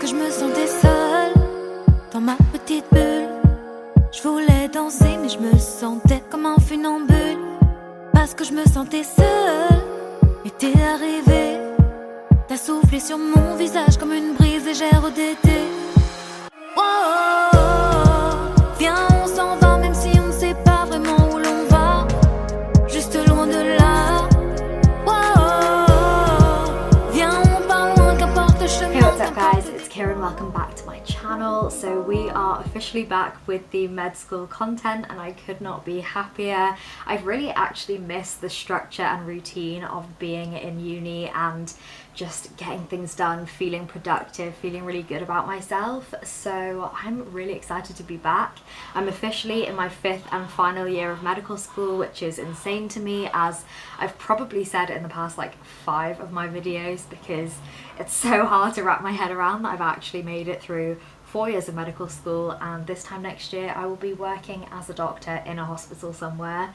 que je me sentais seule dans ma petite bulle. Je voulais danser mais je me sentais comme un funambule. Parce que je me sentais seule. Et t'es arrivé, t'as soufflé sur mon visage comme une brise légère d'été. Oh, viens on s'en va même si on ne sait pas vraiment où l'on va. Juste loin de là. Oh, viens on part loin qu'importe le chemin. Hey, what's up guys, it's Kieran, welcome back to my channel. So we are officially back with the med school content and I could not be happier. I've really actually missed the structure and routine of being in uni and just getting things done, feeling productive, feeling really good about myself. So I'm really excited to be back. I'm officially in my 5th and final year of medical school, which is insane to me, as I've probably said in the past like 5 of my videos, because it's so hard to wrap my head around that I've actually made it through 4 years of medical school, and this time next year I will be working as a doctor in a hospital somewhere.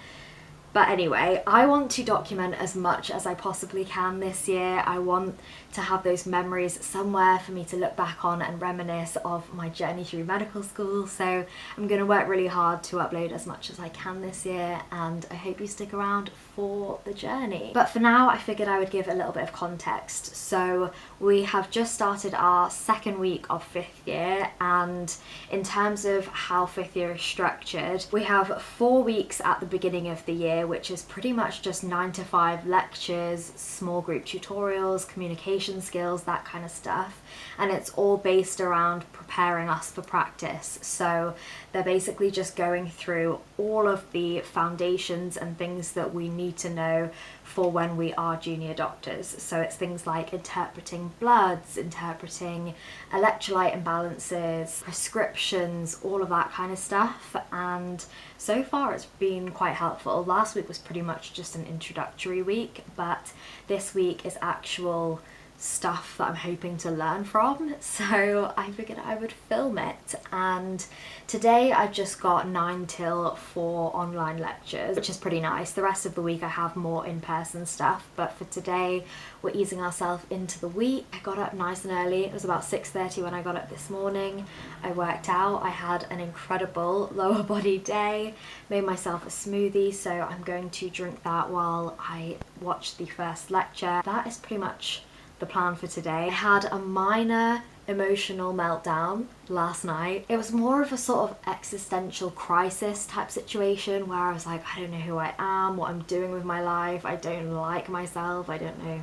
But anyway, I want to document as much as I possibly can this year. I want to have those memories somewhere for me to look back on and reminisce of my journey through medical school. So I'm going to work really hard to upload as much as I can this year, and I hope you stick around for the journey. But for now, I figured I would give a little bit of context. So we have just started our 2nd week of 5th year, and in terms of how 5th year is structured, we have 4 weeks at the beginning of the year, which is pretty much just 9 to 5 lectures, small group tutorials, communication skills, that kind of stuff, and it's all based around preparing us for practice. So they're basically just going through all of the foundations and things that we need to know for when we are junior doctors. So it's things like interpreting bloods, interpreting electrolyte imbalances, prescriptions, all of that kind of stuff, and so far it's been quite helpful. Last week was pretty much just an introductory week, but this week is actual stuff that I'm hoping to learn from, so I figured I would film it. And today I've just got 9 till 4 online lectures, which is pretty nice. The rest of the week I have more in-person stuff, but for today we're easing ourselves into the week. I got up nice and early. It was about 6:30 when I got up this morning. I worked out. I had an incredible lower body day, made myself a smoothie, so I'm going to drink that while I watch the first lecture. That is pretty much the plan for today. I had a minor emotional meltdown last night. It was more of a sort of existential crisis type situation where I was like, I don't know who I am, what I'm doing with my life, I don't like myself, I don't know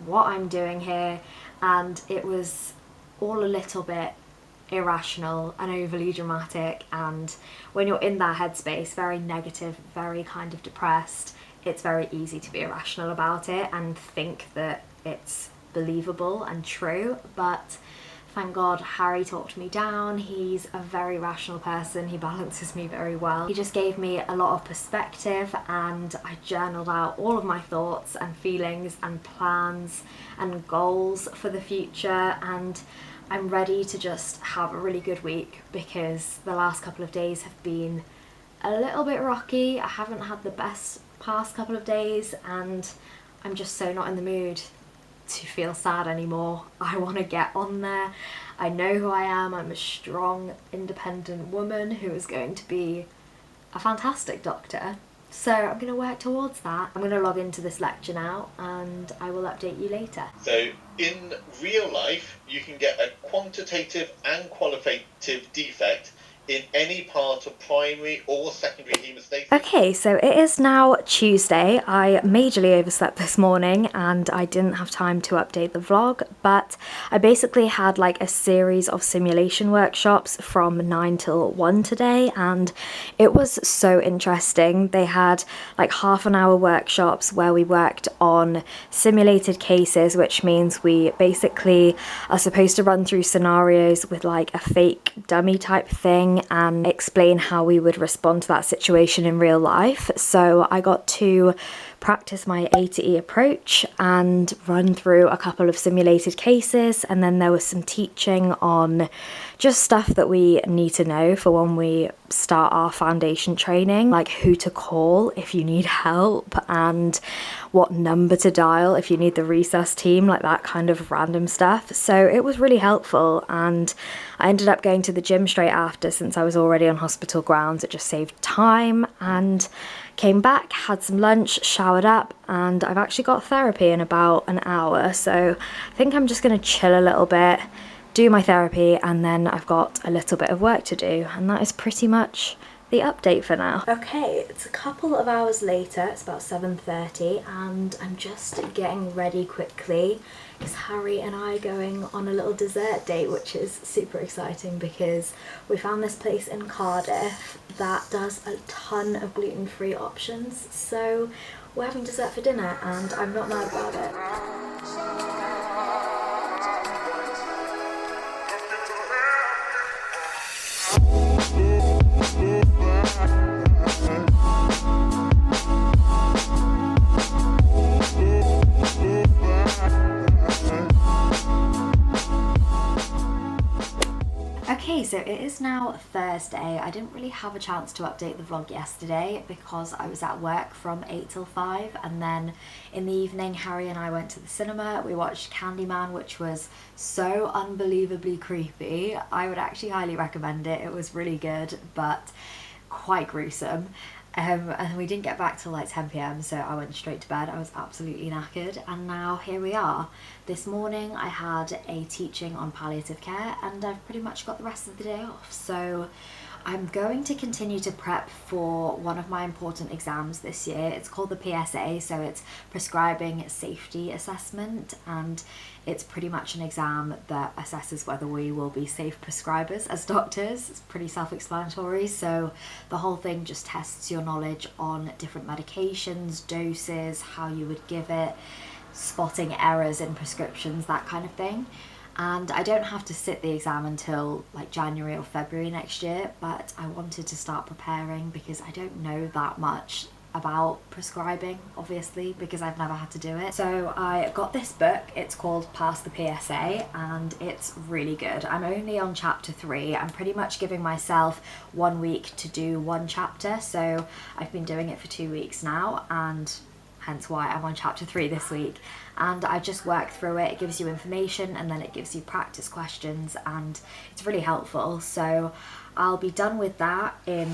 what I'm doing here, and it was all a little bit irrational and overly dramatic. And when you're in that headspace, very negative, very kind of depressed, it's very easy to be irrational about it and think that it's believable and true. But thank God Harry talked me down. He's a very rational person. He balances me very well. He just gave me a lot of perspective, and I journaled out all of my thoughts and feelings and plans and goals for the future, and I'm ready to just have a really good week, because the last couple of days have been a little bit rocky. I haven't had the best past couple of days, and I'm just so not in the mood to feel sad anymore. I want to get on there. I know who I am. I'm a strong, independent woman who is going to be a fantastic doctor. So I'm going to work towards that. I'm going to log into this lecture now and I will update you later. So in real life, you can get a quantitative and qualitative defect in any part of primary or secondary hemostasis. Okay, so it is now Tuesday. I majorly overslept this morning and I didn't have time to update the vlog, but I basically had like a series of simulation workshops from 9 till 1 today, and it was so interesting. They had like half-an-hour workshops where we worked on simulated cases, which means we basically are supposed to run through scenarios with like a fake dummy type thing and explain how we would respond to that situation in real life. So I got to practice my A to E approach and run through a couple of simulated cases, and then there was some teaching on just stuff that we need to know for when we start our foundation training, like who to call if you need help and what number to dial if you need the resus team, like that kind of random stuff. So it was really helpful, and I ended up going to the gym straight after since I was already on hospital grounds. It just saved time, and came back, had some lunch, showered up, and I've actually got therapy in about an hour, so I think I'm just going to chill a little bit, do my therapy, and then I've got a little bit of work to do, and that is pretty much the update for now. Okay, it's a couple of hours later, it's about 7:30, and I'm just getting ready quickly because Harry and I are going on a little dessert date, which is super exciting because we found this place in Cardiff that does a ton of gluten-free options, so we're having dessert for dinner and I'm not mad about it. Okay, so it is now Thursday. I didn't really have a chance to update the vlog yesterday because I was at work from 8 till 5, and then in the evening Harry and I went to the cinema. We watched Candyman, which was so unbelievably creepy. I would actually highly recommend it. It was really good, but quite gruesome. And we didn't get back till like 10 p.m, so I went straight to bed. I was absolutely knackered, and now here we are. This morning I had a teaching on palliative care, and I've pretty much got the rest of the day off, so I'm going to continue to prep for one of my important exams this year. It's called the PSA, so it's Prescribing Safety Assessment, and it's pretty much an exam that assesses whether we will be safe prescribers as doctors. It's pretty self-explanatory, so the whole thing just tests your knowledge on different medications, doses, how you would give it, spotting errors in prescriptions, that kind of thing. And I don't have to sit the exam until like January or February next year, but I wanted to start preparing because I don't know that much about prescribing, obviously, because I've never had to do it. So I got this book, it's called Pass the PSA, and it's really good. I'm only on chapter 3. I'm pretty much giving myself 1 week to do one chapter, so I've been doing it for 2 weeks now, and hence why I'm on chapter 3 this week. And I just work through it. It gives you information and then it gives you practice questions, and it's really helpful. So I'll be done with that in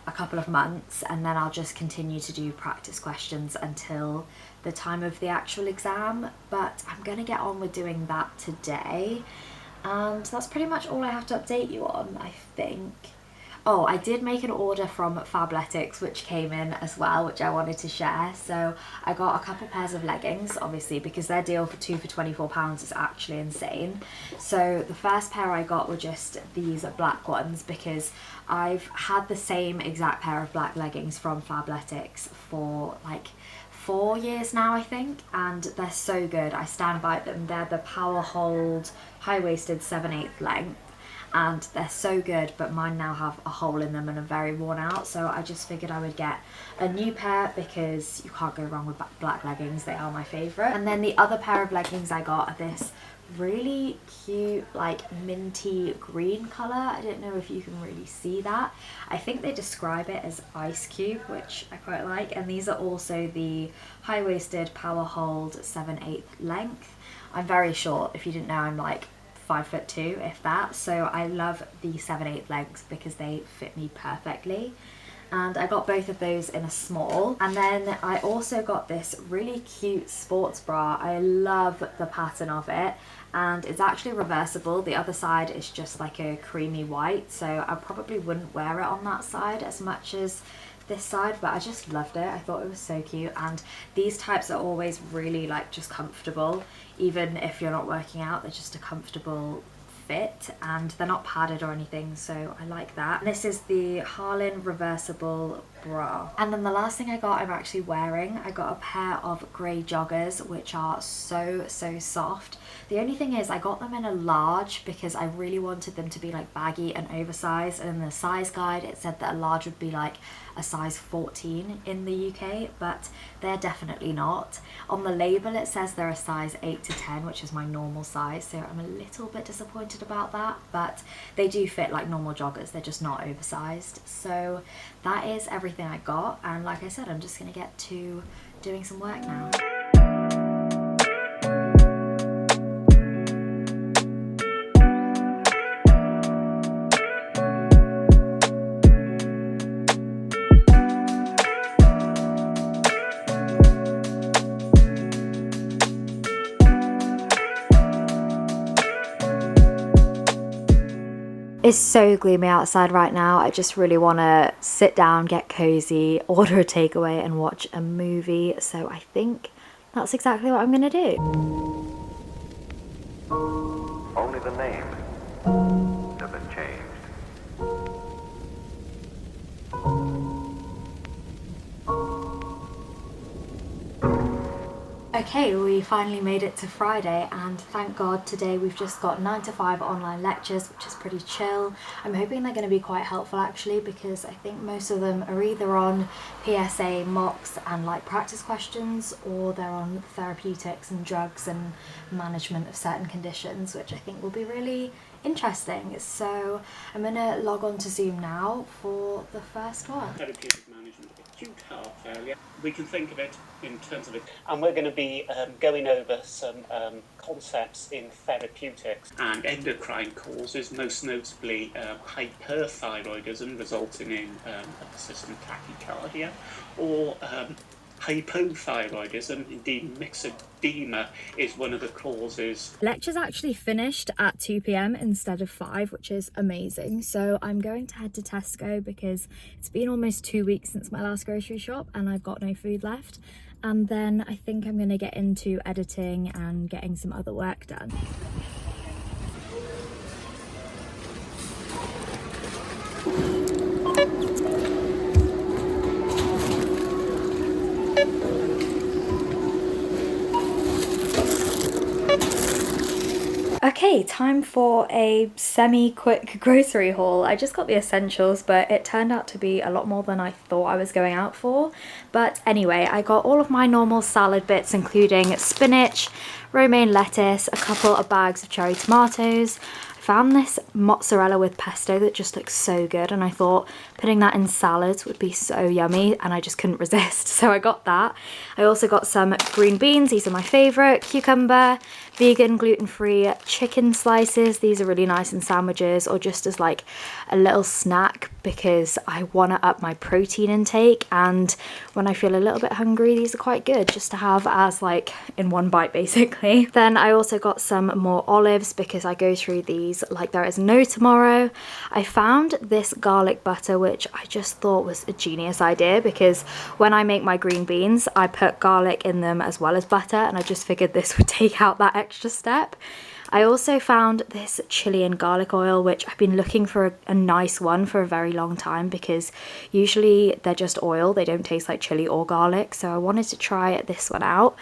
a couple of months, and then I'll just continue to do practice questions until the time of the actual exam. But I'm going to get on with doing that today, and that's pretty much all I have to update you on, I think. Oh, I did make an order from Fabletics, which came in as well, which I wanted to share. So I got a couple pairs of leggings, obviously, because their deal for 2 for £24 is actually insane. So the first pair I got were just these black ones, because I've had the same exact pair of black leggings from Fabletics for like 4 years now, I think, and they're so good. I stand by them. They're the Power Hold high-waisted 7/8 length, and they're so good, but mine now have a hole in them and are very worn out, so I just figured I would get a new pair because you can't go wrong with black leggings. They are my favourite. And then the other pair of leggings I got are this really cute like minty green colour. I don't know if you can really see that. I think they describe it as ice cube, which I quite like, and these are also the high-waisted Power Hold 7/8 length. I'm very short, if you didn't know. I'm like 5'2", if that, so I love the 7/8 lengths because they fit me perfectly. And I got both of those in a small. And then I also got this really cute sports bra. I love the pattern of it, and it's actually reversible. The other side is just like a creamy white, so I probably wouldn't wear it on that side as much as this side, but I just loved it. I thought it was so cute, and these types are always really like just comfortable. Even if you're not working out, they're just a comfortable fit and they're not padded or anything, so I like that. And this is the Harlan reversible bra. And then the last thing I got, I'm actually wearing. I got a pair of grey joggers, which are so soft. The only thing is I got them in a large because I really wanted them to be like baggy and oversized, and in the size guide it said that a large would be like a size 14 in the UK, but they're definitely not. On the label it says they're a size 8 to 10, which is my normal size, so I'm a little bit disappointed about that, but they do fit like normal joggers, they're just not oversized. So that is everything I got, and like I said, I'm just gonna get to doing some work now. It's so gloomy outside right now. I just really want to sit down, get cozy, order a takeaway and watch a movie. So I think that's exactly what I'm going to do. Only the name has been changed. Okay, we finally made it to Friday, and thank God today we've just got 9 to 5 online lectures, which is pretty chill. I'm hoping they're going to be quite helpful actually, because I think most of them are either on PSA mocks and like practice questions, or they're on therapeutics and drugs and management of certain conditions, which I think will be really interesting. So I'm going to log on to Zoom now for the first one. Therapeutic management of acute heart failure. We can think of it in terms of it, and we're going to be going over some concepts in therapeutics and endocrine causes, most notably hyperthyroidism resulting in a persistent tachycardia, or hypothyroidism, indeed myxedema is one of the causes. Lecture's actually finished at 2 p.m. instead of 5, which is amazing. So I'm going to head to Tesco because it's been almost 2 weeks since my last grocery shop and I've got no food left. And then I think I'm going to get into editing and getting some other work done. Okay, time for a semi-quick grocery haul. I just got the essentials, but it turned out to be a lot more than I thought I was going out for. But anyway, I got all of my normal salad bits, including spinach, romaine lettuce, a couple of bags of cherry tomatoes. I found this mozzarella with pesto that just looks so good, and I thought putting that in salads would be so yummy, and I just couldn't resist, so I got that. I also got some green beans, these are my favourite, cucumber, vegan gluten-free chicken slices, these are really nice in sandwiches or just as like a little snack because I want to up my protein intake, and when I feel a little bit hungry these are quite good just to have as like in one bite basically. Then I also got some more olives because I go through these like there is no tomorrow. I found this garlic butter which I just thought was a genius idea because when I make my green beans I put garlic in them as well as butter, and I just figured this would take out that extra step. I also found this chili and garlic oil, which I've been looking for a nice one for a very long time because usually they're just oil, they don't taste like chili or garlic, so I wanted to try this one out.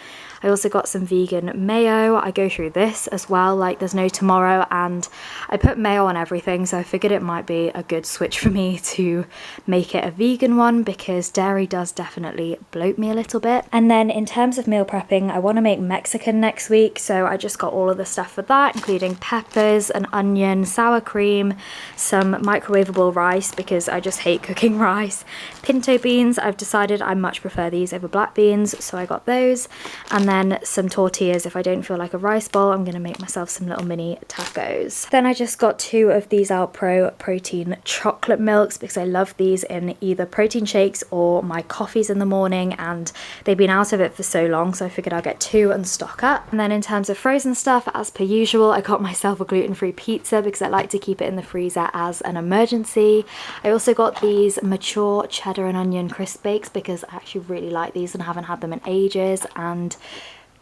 I also got some vegan mayo. I go through this as well, like there's no tomorrow, and I put mayo on everything, so I figured it might be a good switch for me to make it a vegan one because dairy does definitely bloat me a little bit. And then in terms of meal prepping, I want to make Mexican next week, so I just got all of the stuff for that, including peppers, an onion, sour cream, some microwavable rice because I just hate cooking rice, pinto beans. I've decided I much prefer these over black beans, so I got those, and then some tortillas. If I don't feel like a rice bowl, I'm going to make myself some little mini tacos. Then I just got 2 of these Alpro protein chocolate milks because I love these in either protein shakes or my coffees in the morning, and they've been out of it for so long, so I figured I'll get 2 and stock up. And then in terms of frozen stuff, as per usual, I got myself a gluten-free pizza because I like to keep it in the freezer as an emergency. I also got these mature cheddar and onion crisp bakes because I actually really like these and haven't had them in ages, and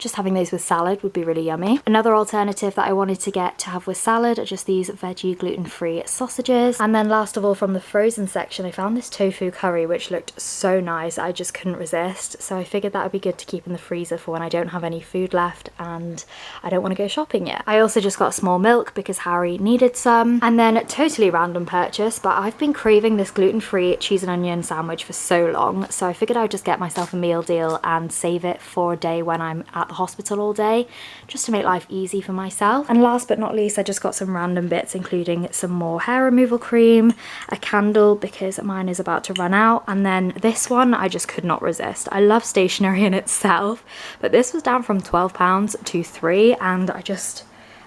just having those with salad would be really yummy. Another alternative that I wanted to get to have with salad are just these veggie gluten-free sausages. And then last of all, from the frozen section, I found this tofu curry which looked so nice. I just couldn't resist, so I figured that would be good to keep in the freezer for when I don't have any food left and I don't want to go shopping yet. I also just got small milk because Harry needed some. And then a totally random purchase, but I've been craving this gluten-free cheese and onion sandwich for so long, so I figured I'd just get myself a meal deal and save it for a day when I'm at the hospital all day, just to make life easy for myself. And last but not least, I just got some random bits, including some more hair removal cream, a candle because mine is about to run out, and then this one I just could not resist. I love stationery in itself, but this was down from £12 to £3 and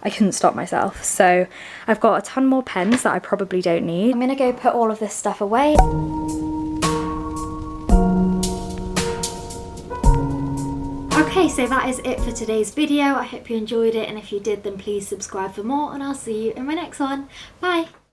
I couldn't stop myself. So I've got a ton more pens that I probably don't need. I'm gonna go put all of this stuff away. Okay, so that is it for today's video. I hope you enjoyed it, and if you did, then please subscribe for more, and I'll see you in my next one. Bye!